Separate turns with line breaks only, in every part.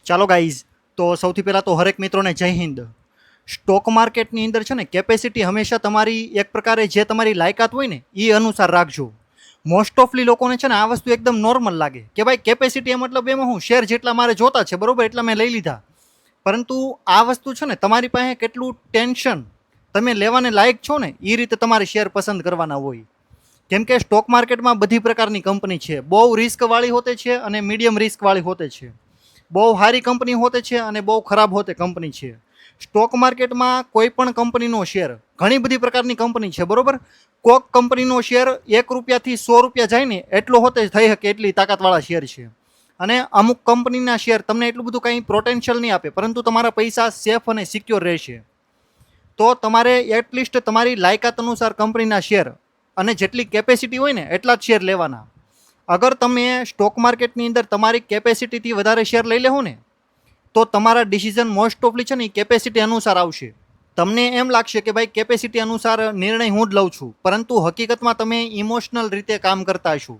ચાલો ગાઈઝ, તો સૌથી પહેલાં તો હરેક મિત્રોને જય હિન્દ. સ્ટોક માર્કેટની અંદર છે ને કેપેસિટી હંમેશા તમારી એક પ્રકારે જે તમારી લાયકાત હોય ને એ અનુસાર રાખજો. મોસ્ટ ઓફલી લોકોને છે ને આ વસ્તુ એકદમ નોર્મલ લાગે કે ભાઈ કેપેસિટી મતલબ એમાં હું શેર જેટલા મારે જોતા છે બરોબર એટલા મેં લઈ લીધા. પરંતુ આ વસ્તુ છે ને તમારી પાસે કેટલું ટેન્શન તમે લેવાને લાયક છો ને એ રીતે તમારે શેર પસંદ કરવાના હોય. કેમ કે સ્ટોક માર્કેટમાં બધી પ્રકારની કંપની છે. બહુ રિસ્કવાળી હોતે છે અને મીડિયમ રિસ્કવાળી હોતે છે. બહુ સારી કંપની હોતે છે અને બહુ ખરાબ હોતે કંપની છે. સ્ટોક માર્કેટમાં કોઈ પણ કંપનીનો શેર, ઘણી બધી પ્રકારની કંપની છે બરોબર. કોક કંપનીનો શેર 1 રૂપિયાથી 100 રૂપિયા જાય ને એટલો હોતે થઈ શકે એટલી તાકાતવાળા શેર છે. અને અમુક કંપનીના શેર તમને એટલું બધું કંઈ પોટેન્શિયલ નહીં આપે, પરંતુ તમારા પૈસા સેફ અને સિક્યોર રહેશે. તો તમારે એટલીસ્ટ તમારી લાયકાત અનુસાર કંપનીના શેર અને જેટલી કેપેસિટી હોય ને એટલા જ શેર લેવાના. અગર તમે સ્ટોક માર્કેટની અંદર તમારી કેપેસિટીથી વધારે શેર લઈ લેવો ને તો તમારા ડિસિઝન મોસ્ટ ઓફલી છે ને એ કેપેસિટી અનુસાર આવશે. તમને એમ લાગશે કે ભાઈ કેપેસિટી અનુસાર નિર્ણય હું જ લઉં છું, પરંતુ હકીકતમાં તમે ઇમોશનલ રીતે કામ કરતા છો.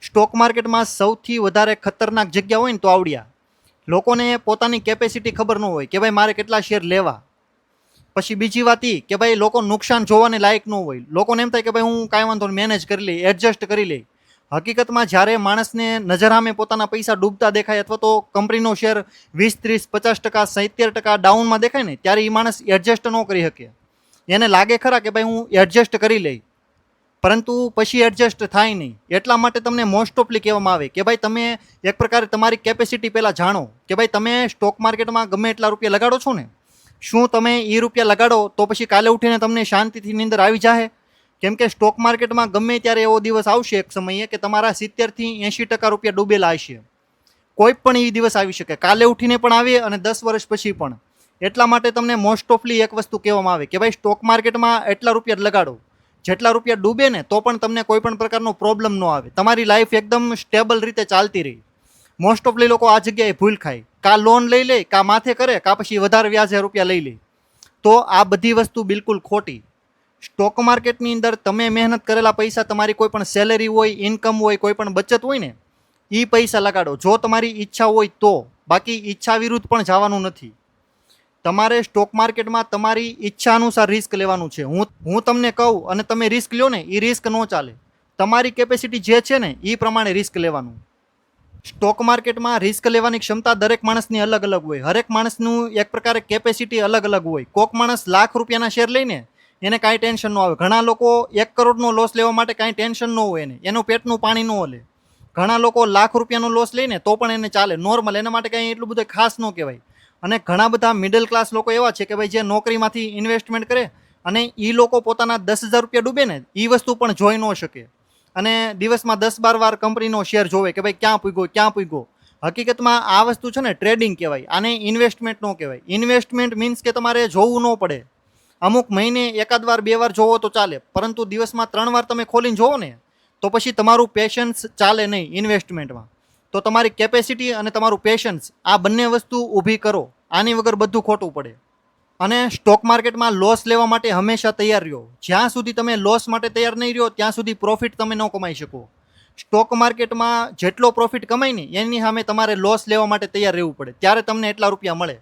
સ્ટોક માર્કેટમાં સૌથી વધારે ખતરનાક જગ્યા હોય ને તો આવડ્યા લોકોને પોતાની કેપેસિટી ખબર ન હોય કે ભાઈ મારે કેટલા શેર લેવા. પછી બીજી વાત એ કે ભાઈ લોકો નુકસાન જોવાને લાયક ન હોય. લોકોને એમ થાય કે ભાઈ હું કાંઈ વાંધો મેનેજ કરી લઈ, એડજસ્ટ કરી લઈ. હકીકતમાં જ્યારે માણસને નજર સામે પોતાના પૈસા ડૂબતા દેખાય અથવા તો કંપનીનો શેર 20, 30, 50%, 70% ડાઉનમાં દેખાય ને ત્યારે એ માણસ એડજસ્ટ ન કરી શકે. એને લાગે ખરા કે ભાઈ હું એડજસ્ટ કરી લઈ, પરંતુ પછી એડજસ્ટ થાય નહીં. એટલા માટે તમને મોસ્ટ ઓફલી કહેવામાં આવે કે ભાઈ તમે એક પ્રકારે તમારી કેપેસિટી પહેલાં જાણો કે ભાઈ તમે સ્ટોક માર્કેટમાં ગમે એટલા રૂપિયા લગાડો છો ને, શું તમે એ રૂપિયા લગાડો તો પછી કાલે ઉઠીને તમને શાંતિથી નીંદર આવી જાય? કેમ કે સ્ટોક માર્કેટમાં ગમે ત્યારે એવો દિવસ આવશે એક સમયે કે તમારા 70થી 80% રૂપિયા ડૂબેલા હશે. કોઈ પણ એ દિવસ આવી શકે, કાલે ઉઠીને પણ આવે અને 10 વર્ષ પછી પણ. એટલા માટે તમને મોસ્ટ ઓફલી એક વસ્તુ કહેવામાં આવે કે ભાઈ સ્ટોક માર્કેટમાં એટલા રૂપિયા લગાડો, જેટલા રૂપિયા ડૂબે ને તો પણ તમને કોઈ પણ પ્રકારનો પ્રોબ્લેમ ન આવે, તમારી લાઈફ એકદમ સ્ટેબલ રીતે ચાલતી રહી. મોસ્ટ ઓફલી લોકો આ જગ્યાએ ભૂલ ખાય, કાં લોન લઈ લે, કાં માથે કરે, કાં પછી વધારે વ્યાજે રૂપિયા લઈ લે. તો આ બધી વસ્તુ બિલકુલ ખોટી. સ્ટોક માર્કેટની અંદર તમે મહેનત કરેલા પૈસા, તમારી કોઈ પણ સેલેરી હોય, ઇન્કમ હોય, કોઈ પણ બચત હોય ને એ પૈસા લગાડો જો તમારી ઈચ્છા હોય તો. બાકી ઈચ્છા વિરુદ્ધ પણ જવાનું નથી. તમારે સ્ટોક માર્કેટમાં તમારી ઈચ્છા અનુસાર રિસ્ક લેવાનું છે. હું તમને કહું અને તમે રિસ્ક લ્યો ને એ રિસ્ક ન ચાલે. તમારી કેપેસિટી જે છે ને એ પ્રમાણે રિસ્ક લેવાનું. સ્ટોક માર્કેટમાં રિસ્ક લેવાની ક્ષમતા દરેક માણસની અલગ અલગ હોય. હરેક માણસનું એક પ્રકારે કેપેસિટી અલગ અલગ હોય. કોક માણસ લાખ રૂપિયાના શેર લઈને એને કાંઈ ટેન્શન ન આવે. ઘણા લોકો 1 કરોડનો લોસ લેવા માટે કાંઈ ટેન્શન ન હોય એને, એનું પેટનું પાણી ન ઓલે. ઘણા લોકો લાખ રૂપિયાનો લોસ લઈને તો પણ એને ચાલે, નોર્મલ, એના માટે કાંઈ એટલું બધું ખાસ ન કહેવાય. અને ઘણા બધા મિડલ ક્લાસ લોકો એવા છે કે ભાઈ જે નોકરીમાંથી ઇન્વેસ્ટમેન્ટ કરે અને એ લોકો પોતાના 10,000 રૂપિયા ડૂબે ને એ વસ્તુ પણ જોઈ ન શકે અને દિવસમાં 10-12 વાર કંપનીનો શેર જોવે કે ભાઈ ક્યાં પૂગ્યો. હકીકતમાં આ વસ્તુ છે ને ટ્રેડિંગ કહેવાય, આને ઇન્વેસ્ટમેન્ટ ન કહેવાય. ઇન્વેસ્ટમેન્ટ મીન્સ કે તમારે જોવું ન પડે. અમુક મહિને 1 વાર 2 વાર જોવો તો ચાલે, પરંતુ દિવસમાં 3 વાર તમે ખોલીને જોવો ને તો પછી તમારું પેશન્સ ચાલે નહીં ઇન્વેસ્ટમેન્ટમાં. તો તમારી કેપેસિટી અને તમારું પેશન્સ આ બંને વસ્તુ ઊભી કરો. આની વગર બધું ખોટું પડે. અને સ્ટોક માર્કેટમાં લોસ લેવા માટે હંમેશા તૈયાર રહ્યો. જ્યાં સુધી તમે લોસ માટે તૈયાર નહીં રહ્યો ત્યાં સુધી પ્રોફિટ તમે ન કમાઈ શકો. સ્ટોક માર્કેટમાં જેટલો પ્રોફિટ કમાય ને એની સામે તમારે લોસ લેવા માટે તૈયાર રહેવું પડે, ત્યારે તમને એટલા રૂપિયા મળે.